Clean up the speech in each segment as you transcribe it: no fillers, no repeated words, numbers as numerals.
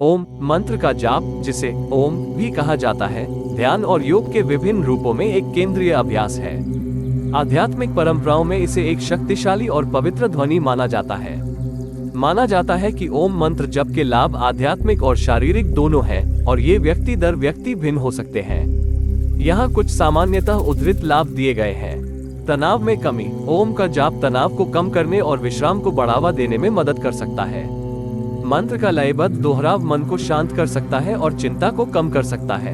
ओम मंत्र का जाप, जिसे ओम भी कहा जाता है, ध्यान और योग के विभिन्न रूपों में एक केंद्रीय अभ्यास है। आध्यात्मिक परंपराओं में इसे एक शक्तिशाली और पवित्र ध्वनि माना जाता है। माना जाता है कि ओम मंत्र जप के लाभ आध्यात्मिक और शारीरिक दोनों हैं, और ये व्यक्ति दर व्यक्ति भिन्न हो सकते हैं। यहाँ कुछ सामान्यतः उद्धृत लाभ दिए गए हैं। तनाव में कमी। ओम का जाप तनाव को कम करने और विश्राम को बढ़ावा देने में मदद कर सकता है। मंत्र का लयबद्ध दोहराव मन को शांत कर सकता है और चिंता को कम कर सकता है।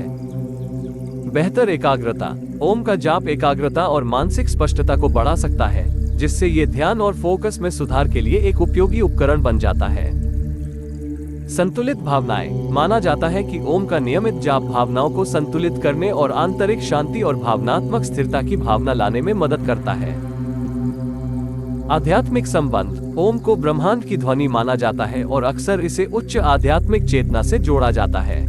बेहतर एकाग्रता। ओम का जाप एकाग्रता और मानसिक स्पष्टता को बढ़ा सकता है, जिससे ये ध्यान और फोकस में सुधार के लिए एक उपयोगी उपकरण बन जाता है। संतुलित भावनाएं। माना जाता है कि ओम का नियमित जाप भावनाओं को संतुलित करने और आंतरिक शांति और भावनात्मक स्थिरता की भावना लाने में मदद करता है। आध्यात्मिक संबंध। ओम को ब्रह्मांड की ध्वनि माना जाता है और अक्सर इसे उच्च आध्यात्मिक चेतना से जोड़ा जाता है।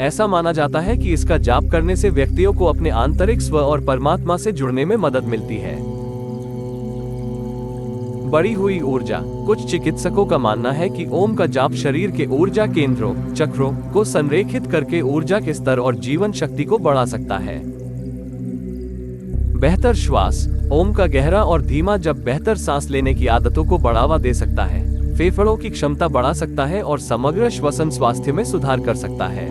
ऐसा माना जाता है कि इसका जाप करने से व्यक्तियों को अपने आंतरिक स्व और परमात्मा से जुड़ने में मदद मिलती है। बढ़ी हुई ऊर्जा। कुछ चिकित्सकों का मानना है कि ओम का जाप शरीर के ऊर्जा केंद्रों, चक्रों को संरेखित करके ऊर्जा के स्तर और जीवन शक्ति को बढ़ा सकता है। बेहतर श्वास। ओम का गहरा और धीमा जप बेहतर सांस लेने की आदतों को बढ़ावा दे सकता है, फेफड़ों की क्षमता बढ़ा सकता है और समग्र श्वसन स्वास्थ्य में सुधार कर सकता है।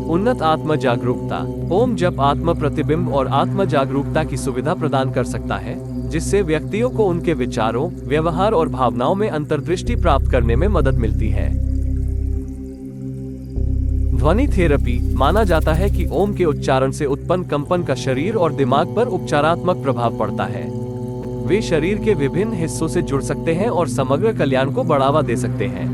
उन्नत आत्म जागरूकता। ओम जप आत्म प्रतिबिंब और आत्म जागरूकता की सुविधा प्रदान कर सकता है, जिससे व्यक्तियों को उनके विचारों, व्यवहार और भावनाओं में अंतर्दृष्टि प्राप्त करने में मदद मिलती है। ध्वनि थेरेपी। माना जाता है कि ओम के उच्चारण से उत्पन्न कंपन का शरीर और दिमाग पर उपचारात्मक प्रभाव पड़ता है। वे शरीर के विभिन्न हिस्सों से जुड़ सकते हैं और समग्र कल्याण को बढ़ावा दे सकते हैं।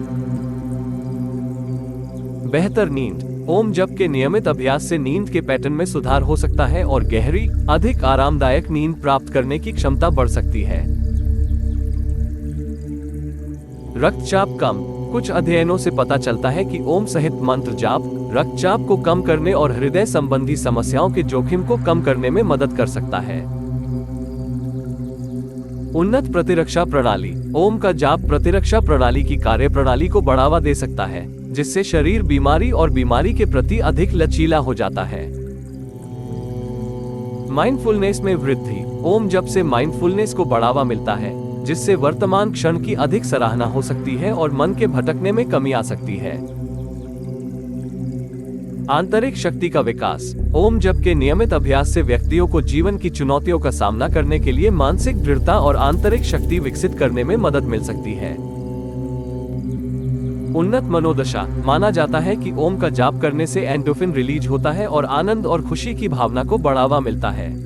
बेहतर नींद। ओम जप के नियमित अभ्यास से नींद के पैटर्न में सुधार हो सकता है और गहरी, अधिक आरामदायक नींद प्राप्त करने की क्षमता बढ़ सकती है। रक्तचाप कम। कुछ अध्ययनों से पता चलता है कि ओम सहित मंत्र जाप रक्तचाप को कम करने और हृदय संबंधी समस्याओं के जोखिम को कम करने में मदद कर सकता है। उन्नत प्रतिरक्षा प्रणाली। ओम का जाप प्रतिरक्षा प्रणाली की कार्यप्रणाली को बढ़ावा दे सकता है, जिससे शरीर बीमारी और बीमारी के प्रति अधिक लचीला हो जाता है। माइंडफुलनेस में वृद्धि। ओम जप से माइंडफुलनेस को बढ़ावा मिलता है, जिससे वर्तमान क्षण की अधिक सराहना हो सकती है और मन के भटकने में कमी आ सकती है। आंतरिक शक्ति का विकास। ओम जप के नियमित अभ्यास से व्यक्तियों को जीवन की चुनौतियों का सामना करने के लिए मानसिक दृढ़ता और आंतरिक शक्ति विकसित करने में मदद मिल सकती है। उन्नत मनोदशा। माना जाता है कि ओम का जाप करने से एंडोर्फिन रिलीज होता है और आनंद और खुशी की भावना को बढ़ावा मिलता है।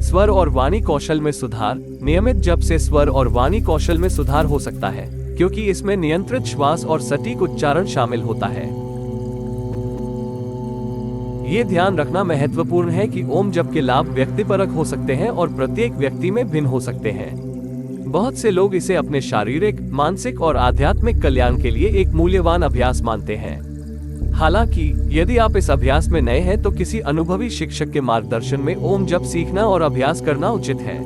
स्वर और वाणी कौशल में सुधार। नियमित जप से स्वर और वाणी कौशल में सुधार हो सकता है, क्योंकि इसमें नियंत्रित श्वास और सटीक उच्चारण शामिल होता है। ये ध्यान रखना महत्वपूर्ण है कि ओम जप के लाभ व्यक्तिपरक हो सकते हैं और प्रत्येक व्यक्ति में भिन्न हो सकते हैं। बहुत से लोग इसे अपने शारीरिक, मानसिक और आध्यात्मिक कल्याण के लिए एक मूल्यवान अभ्यास मानते हैं। हालांकि यदि आप इस अभ्यास में नए हैं तो किसी अनुभवी शिक्षक के मार्गदर्शन में ओम जप सीखना और अभ्यास करना उचित है।